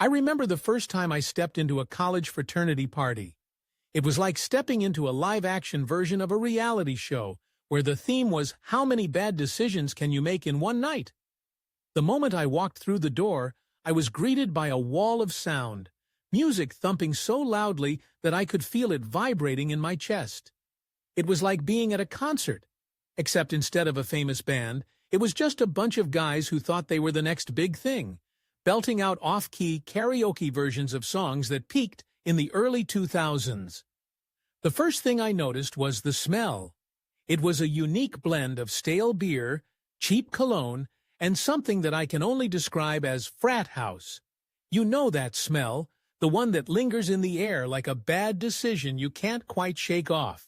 I remember the first time I stepped into a college fraternity party. It was like stepping into a live-action version of a reality show, where the theme was, how many bad decisions can you make in one night? The moment I walked through the door, I was greeted by a wall of sound, music thumping so loudly that I could feel it vibrating in my chest. It was like being at a concert, except instead of a famous band, it was just a bunch of guys who thought they were the next big thing, belting out off-key karaoke versions of songs that peaked in the early 2000s. The first thing I noticed was the smell. It was a unique blend of stale beer, cheap cologne, and something that I can only describe as frat house. You know that smell, the one that lingers in the air like a bad decision you can't quite shake off.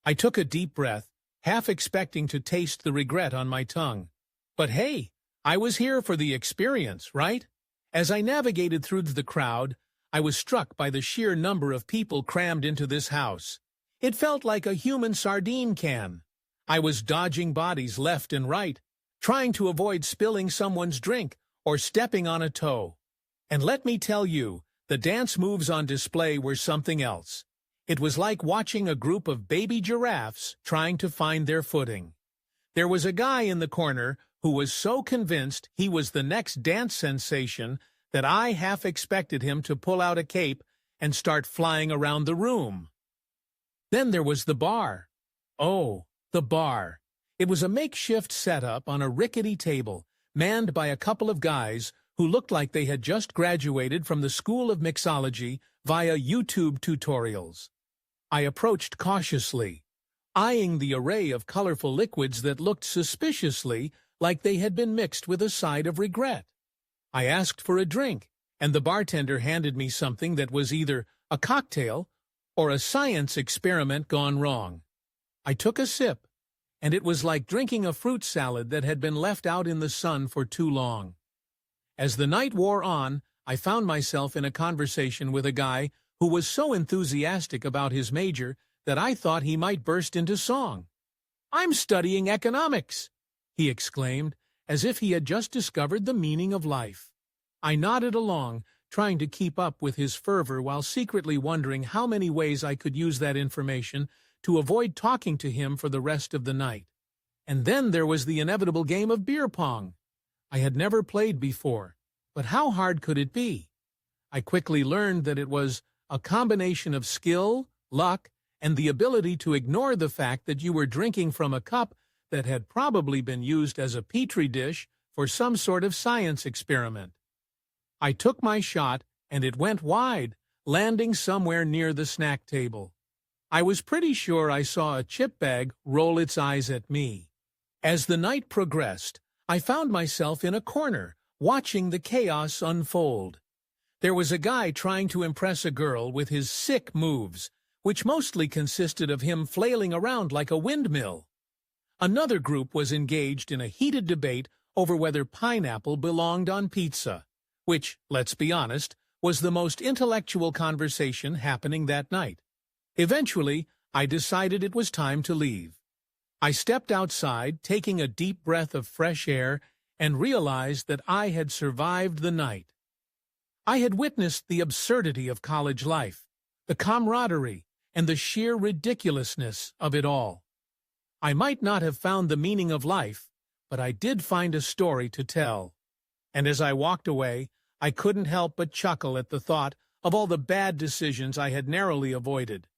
I took a deep breath, half expecting to taste the regret on my tongue. But hey, I was here for the experience, right? As I navigated through the crowd, I was struck by the sheer number of people crammed into this house. It felt like a human sardine can. I was dodging bodies left and right, trying to avoid spilling someone's drink or stepping on a toe. And let me tell you, the dance moves on display were something else. It was like watching a group of baby giraffes trying to find their footing. There was a guy in the corner who was so convinced he was the next dance sensation that I half expected him to pull out a cape and start flying around the room. Then there was the bar. Oh, the bar. It was a makeshift setup on a rickety table, manned by a couple of guys who looked like they had just graduated from the School of Mixology via YouTube tutorials. I approached cautiously, eyeing the array of colorful liquids that looked suspiciously like they had been mixed with a side of regret. I asked for a drink, and the bartender handed me something that was either a cocktail or a science experiment gone wrong. I took a sip, and it was like drinking a fruit salad that had been left out in the sun for too long. As the night wore on, I found myself in a conversation with a guy who was so enthusiastic about his major that I thought he might burst into song. "I'm studying economics," he exclaimed, as if he had just discovered the meaning of life. I nodded along, trying to keep up with his fervor while secretly wondering how many ways I could use that information to avoid talking to him for the rest of the night. And then there was the inevitable game of beer pong. I had never played before, but how hard could it be? I quickly learned that it was a combination of skill, luck, and the ability to ignore the fact that you were drinking from a cup that had probably been used as a petri dish for some sort of science experiment. I took my shot, and it went wide, landing somewhere near the snack table. I was pretty sure I saw a chip bag roll its eyes at me. As the night progressed, I found myself in a corner, watching the chaos unfold. There was a guy trying to impress a girl with his sick moves, which mostly consisted of him flailing around like a windmill. Another group was engaged in a heated debate over whether pineapple belonged on pizza, which, let's be honest, was the most intellectual conversation happening that night. Eventually, I decided it was time to leave. I stepped outside, taking a deep breath of fresh air, and realized that I had survived the night. I had witnessed the absurdity of college life, the camaraderie, and the sheer ridiculousness of it all. I might not have found the meaning of life, but I did find a story to tell. And as I walked away, I couldn't help but chuckle at the thought of all the bad decisions I had narrowly avoided.